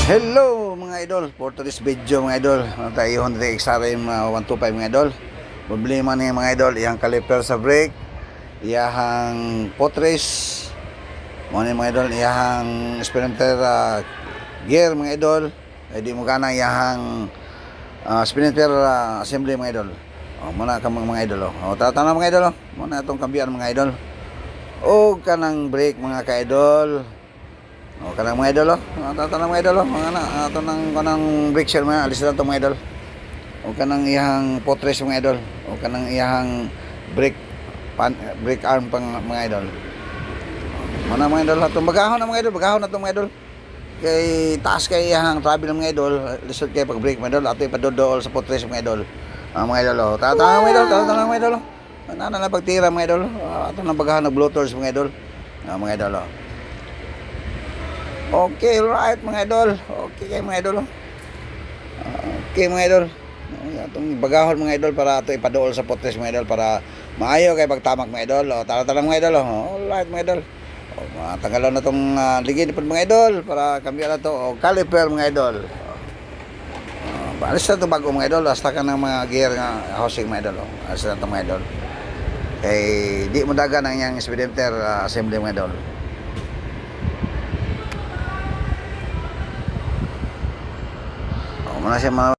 Hello mga idol, for today's video mga idol, tayo Honda XRM 125 mga idol. Problema niya mga idol, iyang caliper sa brake, iyang potres, mga idol, iyang sprinter gear mga idol, di mo gana iyang sprinter assembly mga idol. Muna ka mga idol, tatanaw mga idol, muna itong kambiyan mga idol. O kanang brake mga ka-idol. Kanang mga idol, tatanang mga idol, ato kanang brake shell mga alis na to mga idol. Kanang iyang potres mga idol, kanang iyang brake arm pang mga idol. Mana mga idol, atong bagahon na mga idol, bagahon na to mga idol. Kay taas kay iyang travel mga idol, lisod kay pag brake mga idol, ato ipadodool sa potres mga idol. Mga idol, tatanang mga idol, tatanang mga idol. Nana na pagtira mga idol, ato nang bagahon na bloaters mga idol. Mga idol. Okay, right mga idol. Okay kayo mga idol. Okay mga idol. Atong bagahon mga idol para ato ipadool sa potres mga idol para maayo kay pagtamak mga idol. Tara-tara mga idol. Alright mga idol. Matanggalon na tong ligid pod mga idol para kambiyan na to caliper mga idol. Alis na to bago mga idol. Hasta ka ng mga gear nga housing mga idol. Alis na to mga idol. Kay di mo dagan ang iyang sprinter assembly mga idol. Muna siya mga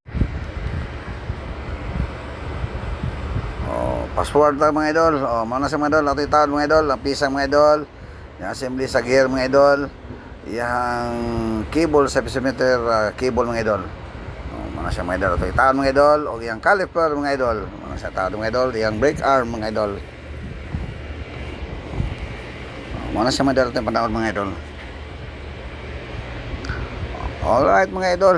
password tayo mga idol. Muna siya mga idol, ato itawad mga idol, ang pisang mga idol, yung assembly sa gear mga idol, yung cable sa episometer cable mga idol. Muna siya mga idol, ato itawad mga idol, o yung caliper mga idol, muna siya itawad mga idol, yung brake arm mga idol. Muna siya mga idol, ato yung panahon mga idol. Alright mga idol.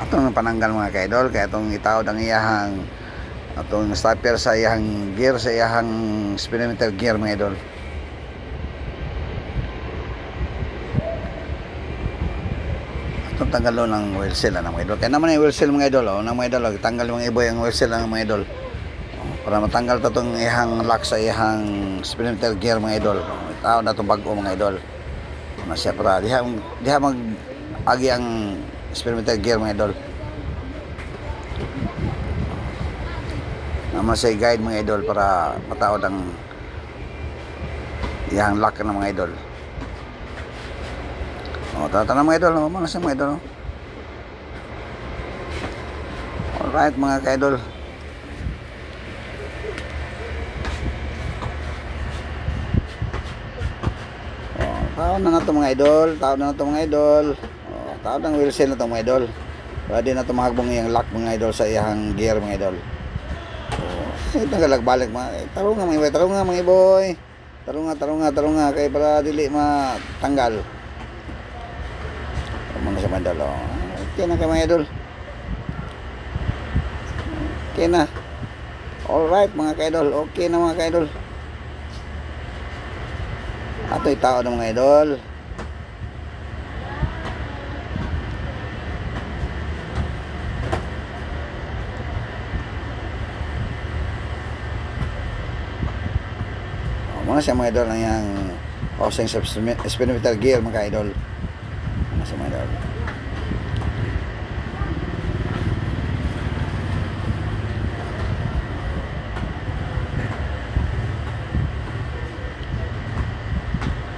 Atong pananggal mga ka-idol, kaya itong itawad ang iyahang atong stopper sa iyahang gear, sa iyahang speedometer gear mga idol. Atong tanggalo ng wheel seal mga idol. Kaya naman yung wheel seal mga idol, ng mga idol, tanggal yung iboy ang wheel seal mga idol. Para matanggal to itong iyahang lock sa iyahang speedometer gear mga idol. Itawad na itong bago mga idol. Masya para diha mag-agi ang speedometer gear mga idol. Naman sa guide mga idol para matawad ang iyang lock ng mga idol. Tatanang mga idol, mga sa mga idol. Alright mga ka-idol. Tawad na ito mga idol, tawad na ito mga idol. Tawad ang wheel seal na ito mga idol. Para di na ito mahagbong iyang lock mga idol sa iyang gear mga idol. Nagalagbalik mga tarong nga mga iboy. Tarong nga kay para dili matanggal. Mga sa mga idol. Okay na kay mga idol. Okay na. Alright mga ka-idol. Okay na mga ka-idol. Ato itao ng mga idol. Muna siya mga idol ang yung housing speedometer gear mga idol. Muna siya mga idol.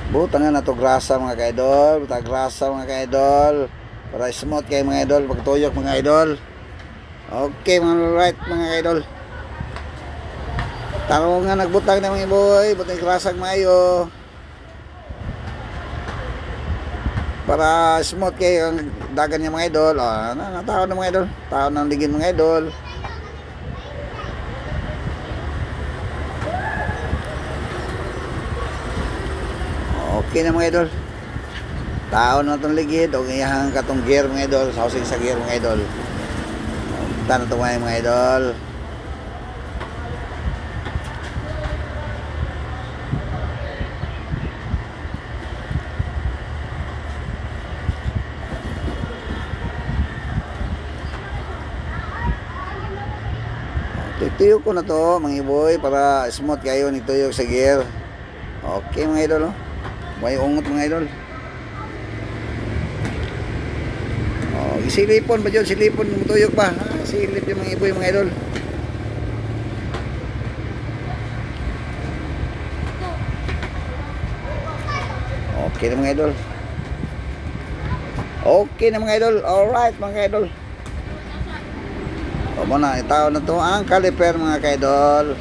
Butang na to grasa mga ka-idol, butang grasa mga ka-idol para smooth kayo mga idol pagtuyok mga idol. Okay mga right mga ka-idol. Tarong nga nagbutang na mga boy, butang grasag maayo para smooth kayo ang dagan niya mga idol. Tao na mga idol, tao ng ligin mga idol. Okay na mga idol. Tao na itong ligid o iyahang katong gear mga idol, housing sa gear mga idol. Tano ito mga idol. Tuyok ko na to mga iboy para smooth kayo ni tuyok sa gear. Okay mga idol. May ungot mga idol. Oh, silipon ba yun? Silipon, mutuyok ba? Silip yung mga iboy mga idol. Okay na mga idol. Okay na mga idol. Alright mga idol. O muna, itaw na to ang caliper mga kaidol.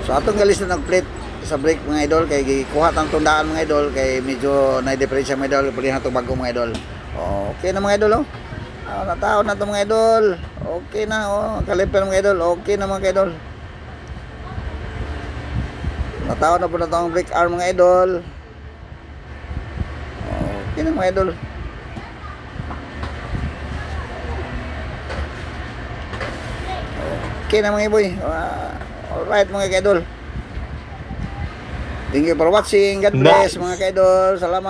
So atong galis na nag-plate sa brake mga idol kay gikuha tang tundaan mga idol kay medyo na-difference mga idol pili na to bago mga idol. Okay na mga idol oh. Nataon na to mga idol. Okay na oh, caliper mga idol. Okay na mga idol. Nataon na po na to ang brake arm mga idol. Okay na mga idol. Okay na mga iboy. Alright mga kaidol. Thank you for watching. God bless mga kaidol. Salamat.